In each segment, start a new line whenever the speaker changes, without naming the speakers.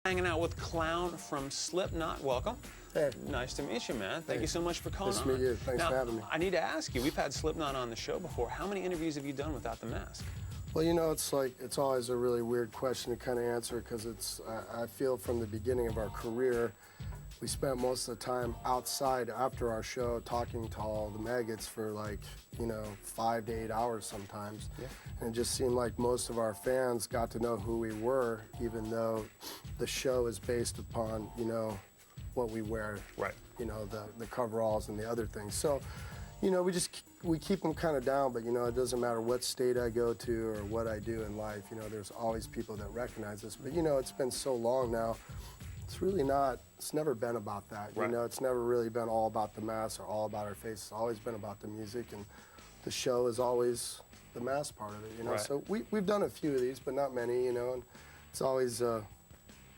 Hanging out with Clown from Slipknot. Welcome.
Hey.
Nice to meet you, man. Thank
Hey.
you so much for calling
Nice
on.
to meet you. Thanks
now,
for having me.
I need to ask you, we've had Slipknot on the show before. How many interviews have you done without the mask?
Well, you know, it's always a really weird question to kind of answer because I feel from the beginning of our career, we spent most of the time outside after our show talking to all the maggots for 5 to 8 hours sometimes.
Yeah.
And it just seemed like most of our fans got to know who we were, even though the show is based upon, what we wear.
Right.
The coveralls and the other things. So, we keep them kind of down, but it doesn't matter what state I go to or what I do in life, there's always people that recognize us. But it's been so long now, it's never been about that.
Right.
It's never really been all about the mask or all about our face. It's always been about the music, and the show is always the mask part of it,
Right.
So we've done a few of these, but not many, and it's always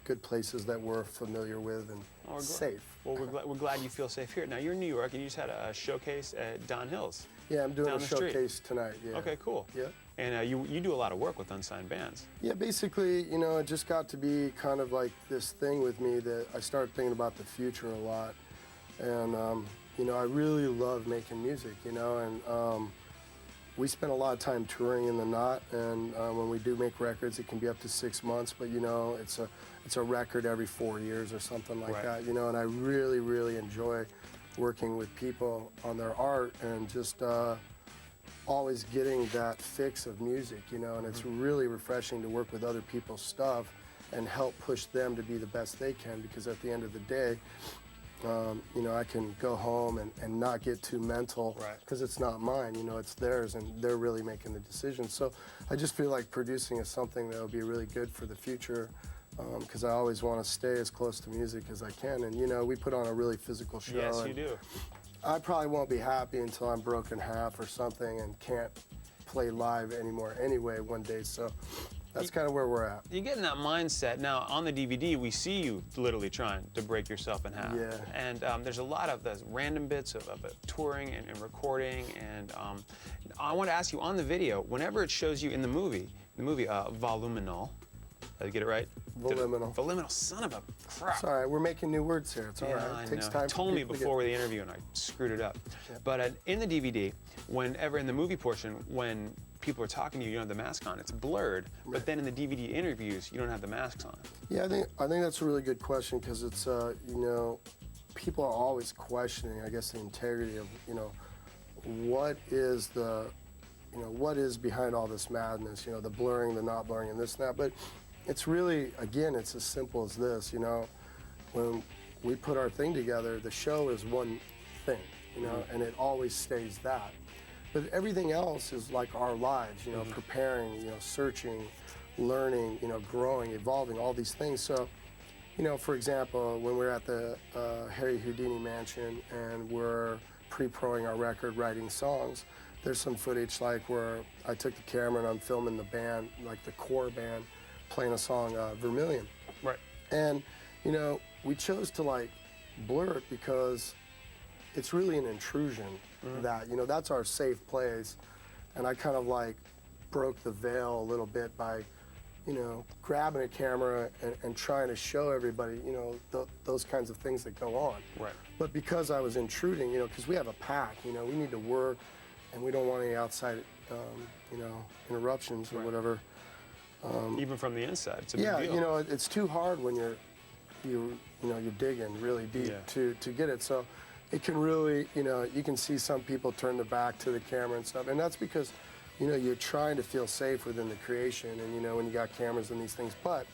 good places that we're familiar with and safe.
Well, we're glad you feel safe here. Now, you're in New York, and you just had a showcase at Don Hills.
Yeah, I'm doing
down
a
the street.
showcase tonight. Yeah.
Okay, cool.
Yeah.
And you do a lot of work with unsigned bands.
Yeah, basically, it just got to be kind of like this thing with me that I started thinking about the future a lot. And, I really love making music, and we spend a lot of time touring in the Knot, and when we do make records, it can be up to 6 months, but, it's a record every 4 years or something like
Right.
that, and I really, really enjoy working with people on their art and just always getting that fix of music, and it's really refreshing to work with other people's stuff and help push them to be the best they can, because at the end of the day, I can go home and not get too mental, because it's not mine, it's theirs, and they're really making the decisions. So I just feel like producing is something that will be really good for the future, because I always want to stay as close to music as I can. And, we put on a really physical show.
Yes, you do.
I probably won't be happy until I'm broken half or something and can't play live anymore anyway one day. So that's kind of where we're at.
You get in that mindset. Now, on the DVD, we see you literally trying to break yourself in half.
Yeah.
And there's a lot of those random bits of touring and recording. And I want to ask you, on the video, whenever it shows you in the movie Voluminal, did I get it right?
Voluminal.
Voluminal, son of a crap.
It's all right. We're making new words here. It's all right. It takes time.
You told me before the interview, and I screwed it up.
Yeah.
But in the DVD, whenever in the movie portion, when people are talking to you, you don't have the mask on. It's blurred.
Right.
But then in the DVD interviews, you don't have the masks on.
Yeah, I think that's a really good question, because it's people are always questioning, I guess, the integrity of what is what is behind all this madness, the blurring, the not blurring, and this and that. But it's really, again, it's as simple as this, when we put our thing together, the show is one thing, and it always stays that. But everything else is like our lives, preparing, searching, learning, growing, evolving, all these things. So, for example, when we're at the Harry Houdini mansion and we're pre-proing our record, writing songs, there's some footage like where I took the camera and I'm filming the band, like the core band, playing a song, Vermilion.
Right.
And, we chose to blur it because it's really an intrusion that, that's our safe place. And I kind of broke the veil a little bit by, grabbing a camera and trying to show everybody, those kinds of things that go on.
Right.
But because I was intruding, because we have a pack, we need to work, and we don't want any outside, interruptions or whatever.
Even from the inside, it's a big
Yeah,
deal.
it's too hard when you're digging really deep to get it. So it can really, you can see some people turn their back to the camera and stuff, and that's because, you're trying to feel safe within the creation, and when you got cameras and these things. But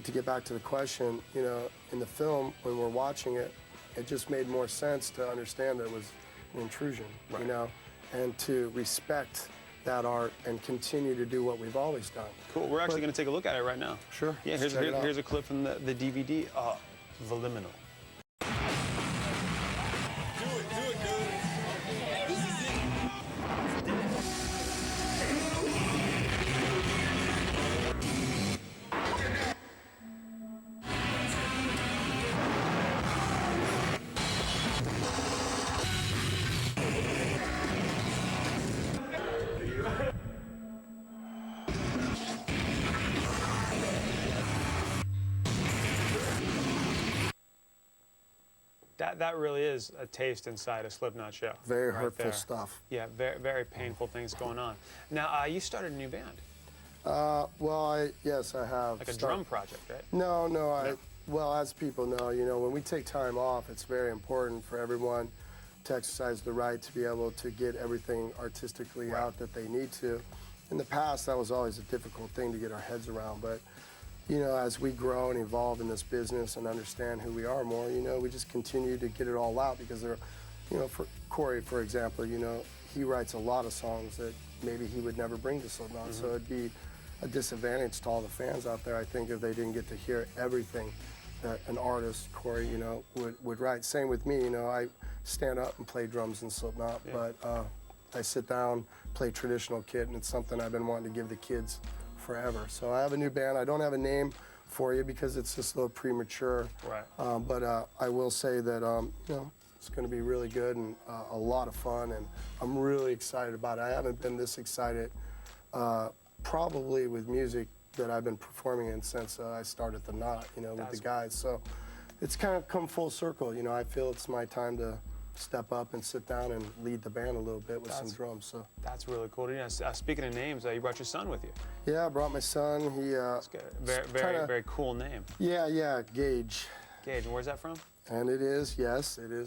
to get back to the question, in the film, when we're watching it, it just made more sense to understand that it was an intrusion, and to respect that art and continue to do what we've always done.
Cool. We're actually going to take a look at it right now.
Sure.
Yeah, here's a clip from the DVD, Voluminal. That really is a taste inside a Slipknot show.
Very
right
hurtful
there.
stuff.
Yeah, very painful things going on. Now, you started a new band,
Well, yes, I have.
like a drum project, right?
No, well, as people know, when we take time off, it's very important for everyone to exercise the right to be able to get everything artistically out that they need to. In the past, that was always a difficult thing to get our heads around, but as we grow and evolve in this business and understand who we are more, we just continue to get it all out because for Corey, for example, he writes a lot of songs that maybe he would never bring to Slipknot, so it'd be a disadvantage to all the fans out there, I think, if they didn't get to hear everything that an artist, Corey, would write. Same with me, I stand up and play drums in Slipknot, but I sit down, play traditional kit, and it's something I've been wanting to give the kids forever. So I have a new band. I don't have a name for you because it's just a little premature.
Right.
But I will say that it's going to be really good and a lot of fun, and I'm really excited about it. I haven't been this excited probably with music that I've been performing in since I started the Knot, with the guys. So it's kind of come full circle. I feel it's my time to step up and sit down and lead the band a little bit with some drums. So
that's really cool. Speaking of names, you brought your son with you.
Yeah, I brought my son. He
very cool name.
Yeah, Gage.
Gage, and where's that from?
And it is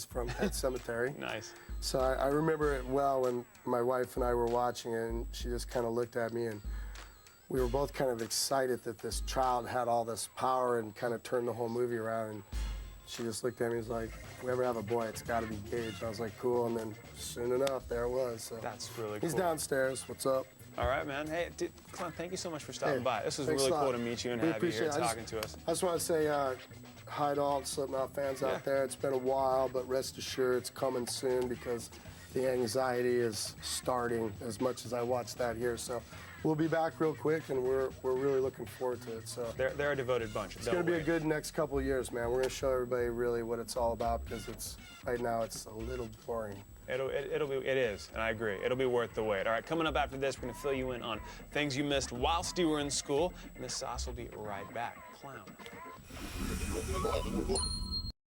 from Pet Cemetery.
Nice.
So I remember it well when my wife and I were watching it, and she just kind of looked at me, and we were both kind of excited that this child had all this power and kind of turned the whole movie around. And she just looked at me and was like, if we ever have a boy, it's got to be Gage. I was like, cool. And then soon enough, there it was. So
that's really cool.
He's downstairs. What's up?
All right, man. Hey, Clint, thank you so much for stopping by. This was
thanks
really
a lot.
cool to meet you and have you here talking to us.
I just want to say hi to all the Slipknot fans out there. It's been a while, but rest assured it's coming soon because the anxiety is starting as much as I watch that here. So we'll be back real quick, and we're really looking forward to it. So
they're a devoted bunch.
It's going to be a good next couple of years, man. We're going to show everybody really what it's all about because right now it's a little boring.
It is, and I agree. It'll be worth the wait. All right, coming up after this, we're gonna fill you in on things you missed whilst you were in school, and the sauce will be right back. Clown.